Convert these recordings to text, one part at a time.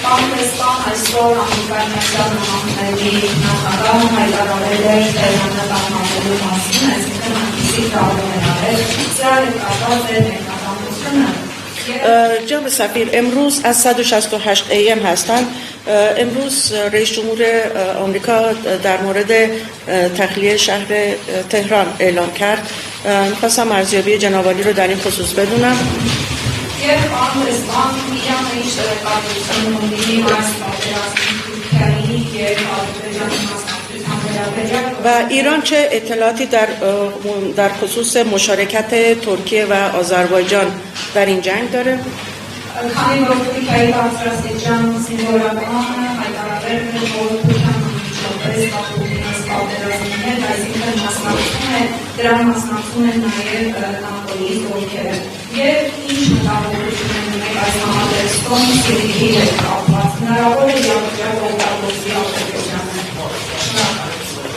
Պամպեսպան այսօր ամերիկանական համակարգի նախագահը հայտարարել էր Տերանը կազմակերպելու մասին, այսինքն այնպիսի տարբեր սրա կապված է ներկայացությունը جناب سفیر امروز از 168 AM هستند. امروز رئیس جمهور آمریکا در مورد تخلیه شهر تهران اعلام کرد. می‌خواستم ارزیابی جناب عالی رو در این خصوص بدونم. و ایران چه اطلاعاتی در خصوص مشارکت ترکیه و آذربایجان در این جنگ داره؟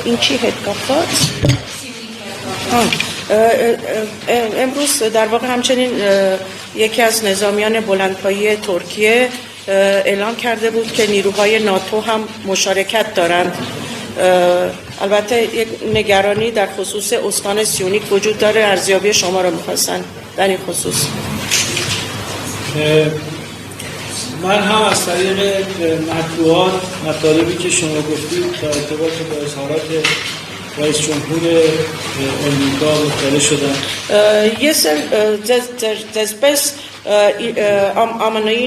این چی هست کافات؟ امروز در واقع همچنین یکی از نظامیان بلندپایه ترکیه اعلام کرده بود که نیروهای ناتو هم مشارکت دارند. البته یک نگرانی در خصوص استان سیونیک وجود داره. ارزیابی شما رو می‌خواستن در این خصوص. من هم از طریق مطبوعات مطالبی که شما گفتید در ارتباط با اظهارات رئیس جمهور آمریکا مطلع شدم. Ես դեսպես ԱՄՆ-ի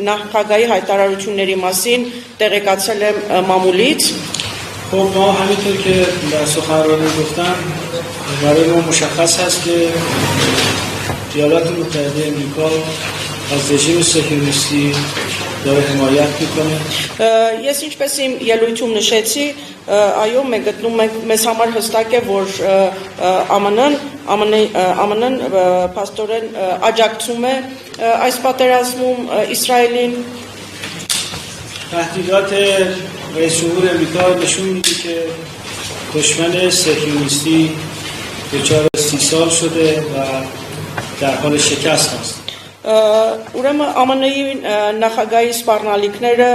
նախագահի հայտարարությունների մասին տեղեկացել եմ մամուլից. خب ما همینطور که در سخنرانی گفتم برای ما مشخص هست که ایالات متحده آمریکا از رژیم صهیونیستی داره حمایت میکنه. Ես ինչպես իմ ելույթում նշեցի, այո, մենք գտնում ենք մեզ համար հստակ է, որ ԱՄՆ-ն փաստորեն աջակցում է այս պատերազմում Իսրայելին. تهدیدات رئیس جمهور آمریکا نشون میده که دشمن صهیونیستی دچار استیصال شده و در حال شکست است. Ուրեմն ԱՄՆ-ի նախագահի սպառնալիքները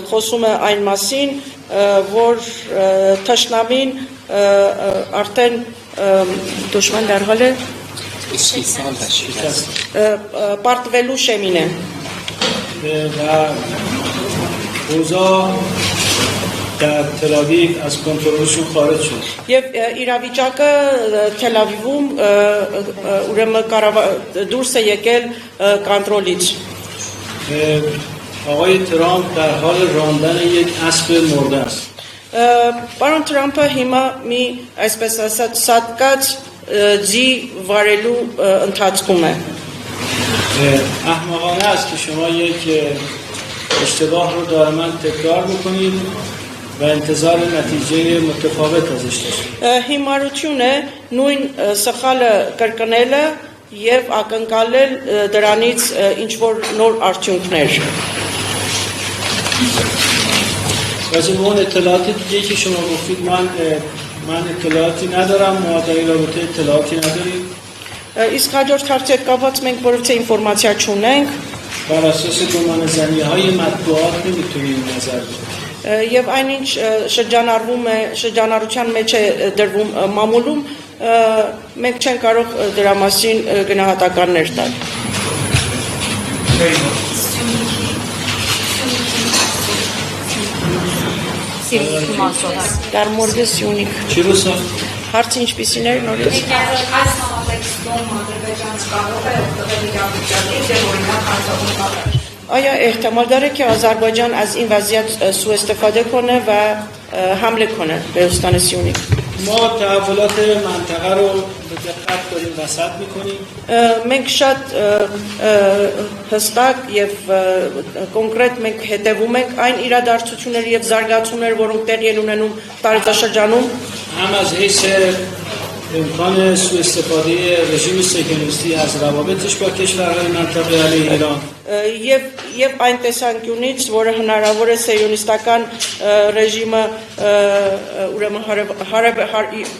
խոսում է այն մասին, որ թշնամին արդեն դժվար դարձել է պարտվելու շեմին է. و اوضاع در تل‌آویو از کنترلشون خارج شد. Եվ իրավիճակը Թել Ավիվում ուրեմն դուրս է եկել կոնտրոլից. آقای ترامپ در حال راندن یک اسب مرده است. Պարոն Թրամփը հիմա մի այսպես ասած սատկած ձի վարելու ընթացքում է. احمقانه است که شما یک اشتباه رو دائما تکرار میکنید و انتظار نتیجه متفاوت ازش داشتید. Հիմարություն է նույն սխալը կրկնելը եւ ակնկալել դրանից ինչ որ նոր արդյունքներ. راجع به اون اطلاعاتی دیگه که شما گفتید من اطلاعاتی ندارم، ما در این رابطه اطلاعاتی نداریم. Իսկ հաջորդ հարցեր կապված մենք որևէ ինֆորմացիա չունենք. بر اساس گمانه‌زنی‌های مطبوعات نمیتونیم نظر بدیم. Եվ այնինչ շրջանառվում է շրջանառության մեջ է դրվում մամուլում, մենք չենք կարող դրա մասին գնահատականներ տալ. Dar մորգե Սյունիք. چیروسا Հարցը ինչպիսին էր նորից? آیا احتمال داره که آذربایجان از این وضعیت سوء استفاده کنه و حمله کنه به استان سیونیک؟ ما تحولات منطقه رو به دقت داریم رصد میکنیم. Մենք շատ հստակ եւ կոնկրետ մենք հետևում ենք այն իրադարձությունների եւ զարգացումները, որոնք տեղի են ունենում տարածաշրջանում. هم از حیث امکان سوء استفاده رژیم صهیونیستی از روابطش با کشورهای منطقه علیه ایران եւ այն տեսանկյունից, որը հնարավոր է սիոնիստական ռեժիմը ուրեմն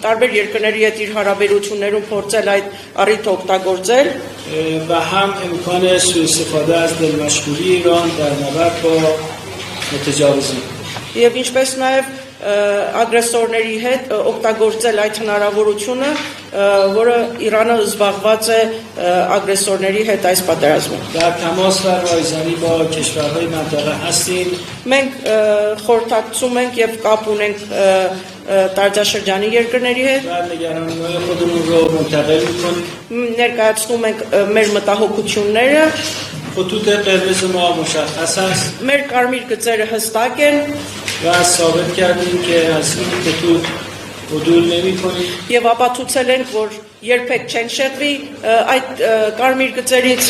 տարբեր երկրների հետ իր հարաբերություններում փորձել այդ առիթը օգտագործել و هم امکان سوء استفاده از دلمشغولی ایران در نبرد با متجاوزین եւ ինչպես նաեւ ագրեսորների հետ օգտագործել այդ հնարավորությունը, որը Իրանը զբաղված է ագրեսորների հետ այս պատերազմում։ در تماس و رایزنی با کشورهای منطقه هستیم Մենք խորհրդակցում ենք եւ կապ ունենք տարածաշրջանի երկրների հետ, و نگرانی‌های خودمون رو منتقل می‌کنیم. ներկայացնում ենք մեր մտահոգությունները, خطوط قرمز ما مشخص است մեր կարմիր գծերը հստակ են و ثابت کردیم که از این خطوط عدول نمی‌کنیم. եւ ապացուցել ենք, որ երբեք չեն շեղվի այդ կարմիր գծերից։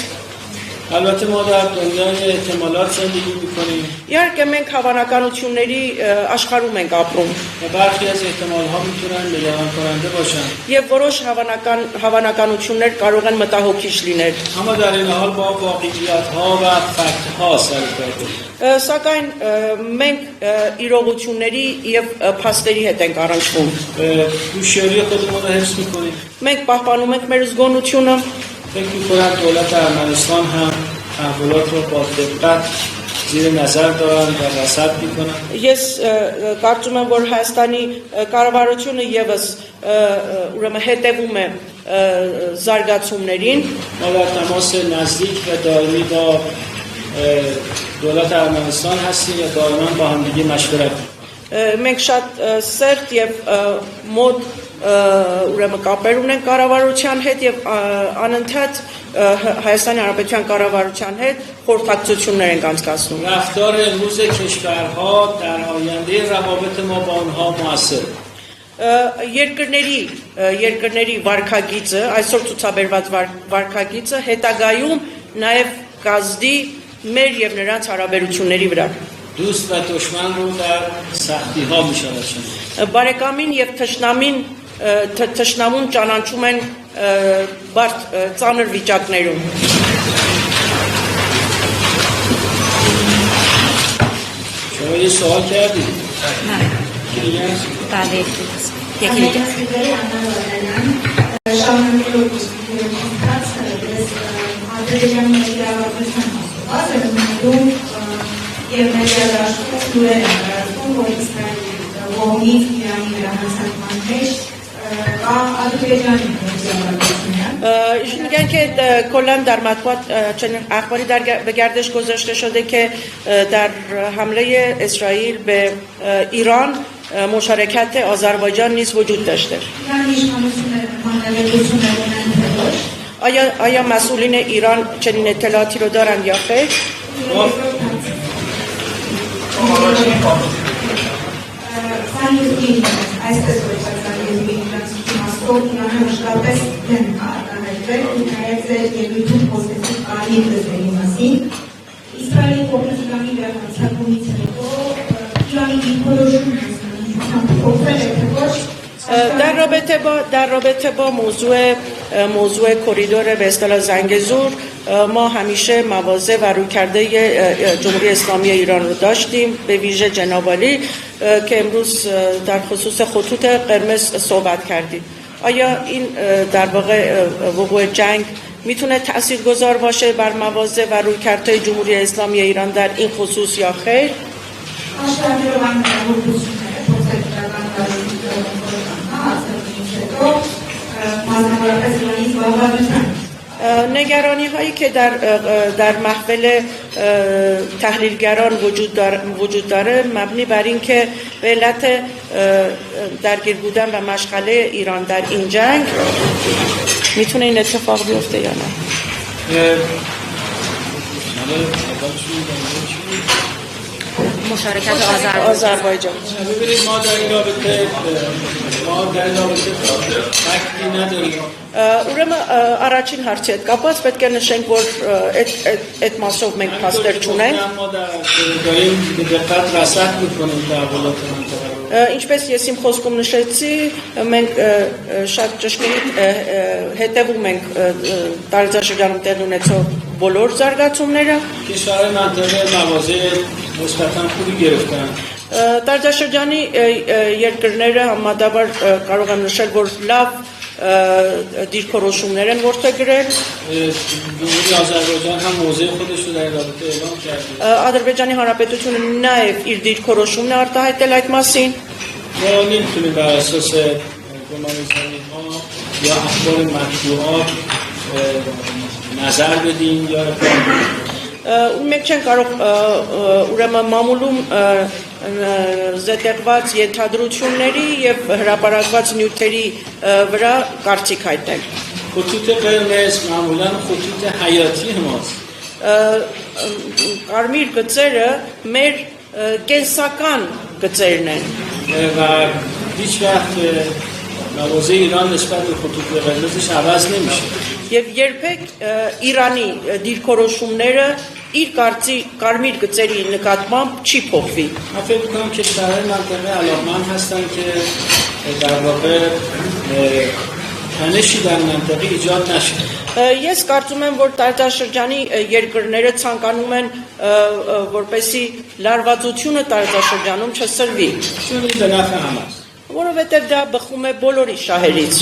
البته ما در دنیای احتمالات زندگی می‌کنیم Իհարկե մենք հավանականությունների աշխարհում ենք ապրում و برخی از احتمال‌ها می‌تونن نگران کننده باشن. եւ որոշ հավանականություններ կարող են մտահոգիչ լինել։ اما در این حال با واقعیت‌ها و فکت‌ها سر و کار داریم. Սակայն մենք իրողությունների եւ փաստերի հետ ենք առնչվում։ هوشیاری خودمون رو حفظ می‌کنیم. Մենք պահպանում ենք մեր զգոնությունը فکر می‌کنم دولت ارمنستان هم تحولات رو با دقت زیر نظر دارن و رصد می‌کنن. Ես կարծում եմ, որ Հայաստանի կառավարությունը եւս ուրեմն հետևում է զարգացումներին ما در تماس نزدیک و دائمی با دولت ارمنستان هستیم و دائما با هم دیگه مشورت می‌کنیم. մենք շատ սերտ եւ մոտ ուրեմն կապեր ունենք կառավարության հետ եւ անընդհատ Հայաստանի Հանրապետության կառավարության հետ խորհրդակցություններ ենք անցկացնում։ رفتار امروز کشورها در آینده روابط ما با آنها مؤثر երկրների վարկագիծը, այսօր ցուցաբերված վարկագիծը հետագայում նաեւ կազդի մեր եւ նրանց հարաբերությունների վրա։ دوست و دشمن رو در سختی‌ها می‌شناسیم. Բարեկամին եւ թշնամուն ճանաչում են բարդ ծանր վիճակներում։ شما یه سوال کردید؟ نه. دیگه؟ بله. یکی دیگه. եւ ներկայացնում է որ Իսրայելի ողնի Իրանի վերահսկման մեջ կա Ադրբեջանի میگن که کلا در مطبوعات چنین اخباری به گردش گذاشته شده که در حمله اسرائیل به ایران مشارکت آذربایجان نیز وجود داشته. آیا مسئولین ایران چنین اطلاعاتی رو دارن یا خیر؟ Իսրայելի կողմնականի վերահսկումից հետո Իրանի դիպլոմատիական փոխվել է ոչ در رابطه با موضوع کوریدور به اصطلاح زنگزور ما همیشه مواضع و رویکرد جمهوری اسلامی ایران رو داشتیم به ویژه جناب عالی که امروز در خصوص خطوط قرمز صحبت کردیم. آیا این در واقع وقوع جنگ میتونه تاثیرگذار باشه بر مواضع و رویکردهای جمهوری اسلامی ایران در این خصوص یا خیر؟ نگرانی هایی که در محفل تحلیلگران وجود داره مبنی بر این که به علت درگیر بودن و مشغله ایران در این جنگ میتونه این اتفاق بیفته یا نه؟ مشارکت Ադրբեջան։ ببینید ما در این رابطه فکتی نداریم. Ուրեմն առաջին հարցի հետ կապված պետք է նշենք, որ այդ մասով մենք փաստեր չունենք։ ما داریم به دقت رصد میکنیم تحولات منطقه رو. Ինչպես ես իմ խոսքում նշեցի, մենք շատ ճշգրիտ հետևում ենք տարածաշրջանում տեղի ունեցող բոլոր զարգացումները։ کشورهای منطقه مواضع مثبتاً خوبی گرفتن. Տարածաշրջանի երկրները համեմատաբար կարող եմ նշել, որ լավ դիրքորոշումներ են որդեգրել։ جمهوری آذربایجان هم موضع خودش رو در این رابطه اعلام کرده. Ադրբեջանի Հանրապետությունը նաև իր դիրքորոշումն է արտահայտել այդ մասին։ ما نمیتونیم بر اساس گمانه‌زنی‌ها یا اخبار مطبوعات نظر بدیم یا Մենք չենք կարող ուրեմն մամուլում զետեղված ենթադրությունների եւ հրապարակված նյութերի վրա կարծիք հայտնել։ خطوط قرمز معمولا خطوط حیاتی ماست. Կարմիր գծերը մեր կենսական գծերն են։ و هیچ وقت مواضع ایران نسبت به خطوط قرمزش عوض نمیشه. Եվ երբեք Իրանի դիրքորոշումները իր կարմիր գծերի նկատմամբ չի փոխվի։ من فکر می‌کنم کشورهای منطقه علاقمند هستن که در واقع تنشی در منطقه ایجاد نشه. Ես կարծում եմ, որ տարածաշրջանի երկրները ցանկանում են, որպեսի լարվածությունը տարածաշրջանում չսրվի, چون این به نفع همه است. որովհետև դա բխում է բոլորի շահերից։